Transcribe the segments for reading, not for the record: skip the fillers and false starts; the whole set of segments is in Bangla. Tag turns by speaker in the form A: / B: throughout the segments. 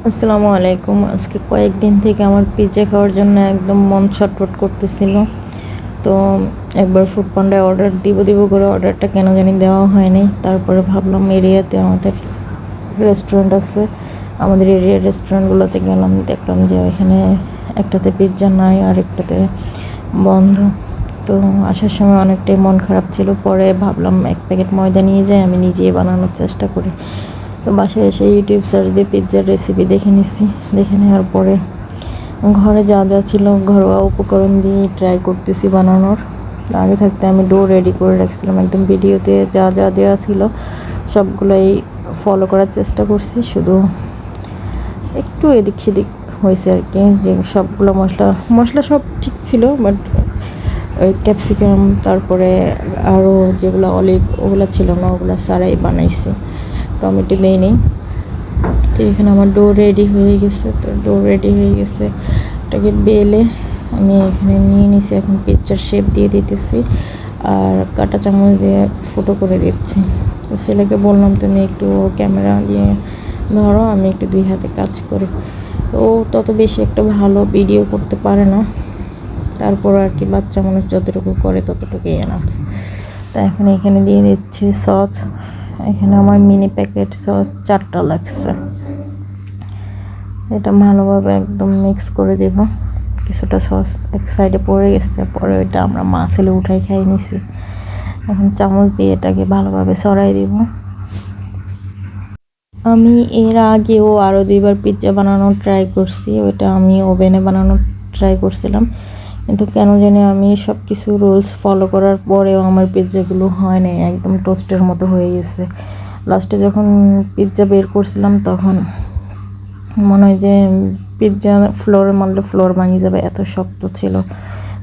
A: আসসালামু আলাইকুম। আজকে কয়েকদিন থেকে আমার পিৎজা খাওয়ার জন্য একদম মন ছটফট করতেছিল। তো একবার ফুড পান্ডায় অর্ডার দিব করে অর্ডারটা কেন জানি দেওয়া হয়নি। তারপরে ভাবলাম এরিয়াতে আমাদের রেস্টুরেন্ট আছে, আমাদের এরিয়ার রেস্টুরেন্টগুলোতে গেলাম, দেখলাম যে এখানে একটাতে পিৎজা নাই আর একটাতে বন্ধ। তো আসার সময় অনেকটাই মন খারাপ ছিল। পরে ভাবলাম এক প্যাকেট ময়দা নিয়ে যাই, আমি নিজেই বানানোর চেষ্টা করি। তো বাসায় এসে ইউটিউব সার্চ দিয়ে পিৎজার রেসিপি দেখে নিচ্ছি। দেখে নেওয়ার পরে ঘরে যা যা ছিল ঘরোয়া উপকরণ দিয়ে ট্রাই করতেছি বানানোর। আগে থাকতে আমি ডো রেডি করে রাখছিলাম, একদম ভিডিওতে যা যা দেওয়া ছিল সবগুলোই ফলো করার চেষ্টা করছি। শুধু একটু এদিক সেদিক হয়েছে আর কি, যে সবগুলো মশলা সব ঠিক ছিল, বাট ওই ক্যাপসিকাম তারপরে আরও যেগুলো অলিভ ওগুলো ছিল না, ওগুলো ছাড়াই বানাইছি, টমেটো দেয়নি। তো এখানে আমার ডো রেডি হয়ে গেছে। তো ডো রেডি হয়ে গেছে, এটাকে বেলে আমি এখানে নিয়ে নিছি। এখন পিৎজার শেপ দিয়ে দিতেছি আর কাঁটা চামচ দিয়ে ফুটো করে দিচ্ছি। তো ছেলেকে বললাম তুমি একটু ক্যামেরা দিয়ে ধরো, আমি একটু দুই হাতে কাজ করি। তো ও তত বেশি একটা ভালো ভিডিও করতে পারে না, তারপর আর কি বাচ্চা মানুষ যতটুকু করে ততটুকুই এনাফ। তা এখন এখানে দিয়ে দিচ্ছি সস। এখানে আমার মিনি প্যাকেট সস 4টা লাগছে। এটা ভালোভাবে একদম মিক্স করে দেব। কিছুটা সস এক সাইডে পড়ে গেছে, পরে ওইটা আমরা ছেলে উঠাই খাই নিছি। এখন চামচ দিয়ে এটাকে ভালোভাবে ছড়াই দিব। আমি এর আগেও আরও 2বার পিৎজা বানানোর ট্রাই করছি। ওইটা আমি ওভেনে বানানোর ট্রাই করছিলাম, কিন্তু কেন জানি আমি সব কিছু রুলস ফলো করার পরেও আমার পিৎজাগুলো হয় নাই, একদম টোস্টের মতো হয়ে গেছে। লাস্টে যখন পিৎজা বের করছিলাম তখন মনে হয় যে পিৎজা ফ্লোরে মারলে ফ্লোর ভাঙে যাবে, এত শক্ত ছিল।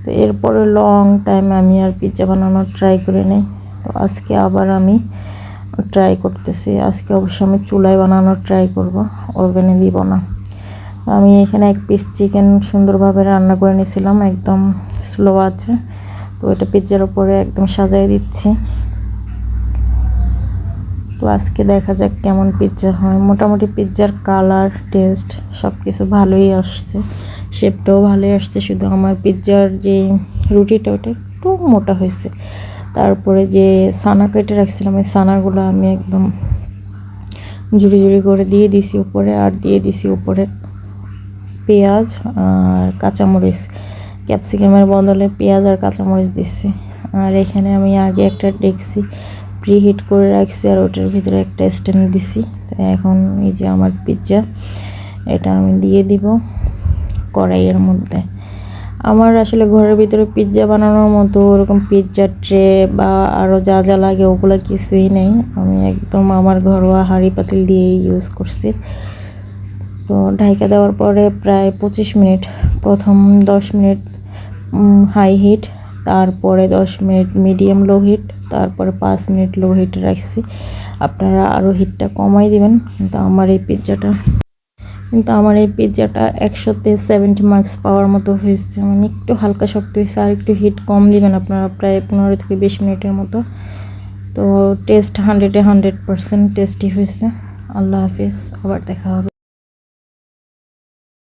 A: তো এরপরে লং টাইম আমি আর পিৎজা বানানোর ট্রাই করে নিই। তো আজকে আবার আমি ট্রাই করতেছি। আজকে অবশ্য আমি চুলায় বানানোর ট্রাই করব, ওভেনে দিব না। আমি এখানে 1 পিস চিকেন সুন্দরভাবে রান্না করে নিয়েছিলাম, একদম স্লো আছে। তো এটা পিৎজার উপরে একদম সাজাই দিচ্ছি। তো আজকে দেখা যাক কেমন পিৎজা হয়। মোটামুটি পিৎজার কালার, টেস্ট সব কিছু ভালোই আসছে, শেপটাও ভালোই আসছে। শুধু আমার পিৎজার যে রুটিটা ওটা একটু মোটা হয়েছে। তারপরে যে ছানা কেটে রাখছিলাম, ওই ছানাগুলো আমি একদম ঝুড়ি ঝুড়ি করে দিয়ে দিছি উপরে, আর দিয়ে দিছি উপরে পেঁয়াজ আর কাঁচামরিচ। ক্যাপসিকামের বদলে পেঁয়াজ আর কাঁচামরিচ দিচ্ছি। আর এখানে আমি আগে একটা ডেকচি প্রিহিট করে রাখছি, আর ওটার ভিতরে একটা স্ট্যান্ড দিছি। তো এখন এই যে আমার পিৎজা, এটা আমি দিয়ে দিব কড়াইয়ের মধ্যে। আমার আসলে ঘরের ভিতরে পিৎজা বানানোর মতো ওরকম পিৎজা ট্রে বা আরও যা যা লাগে ওগুলো কিছুই নেই। আমি একদম আমার ঘরোয়া হাঁড়ি পাতিল দিয়েই ইউজ করছি। তো ঢাকা দেওয়ার পরে প্রায় 25 মিনিট, প্রথম 10 মিনিট হাই হিট, তারপরে 10 মিনিট মিডিয়াম লো হিট, তারপরে 5 মিনিট লো হিট রাখছি। আপনারা আরও হিটটা কমাই দিবেন। কিন্তু আমার এই পিৎজাটা 100-তে 70 মার্কস পাওয়ার মতো হয়েছে। মানে একটু হালকা শক্ত হয়েছে, আর একটু হিট কম দিবেন আপনারা, প্রায় 15 থেকে 20 মিনিটের মতো। তো টেস্ট 100-এ 100% টেস্টি হয়েছে। আল্লাহ হাফিজ, আবার দেখা হবে।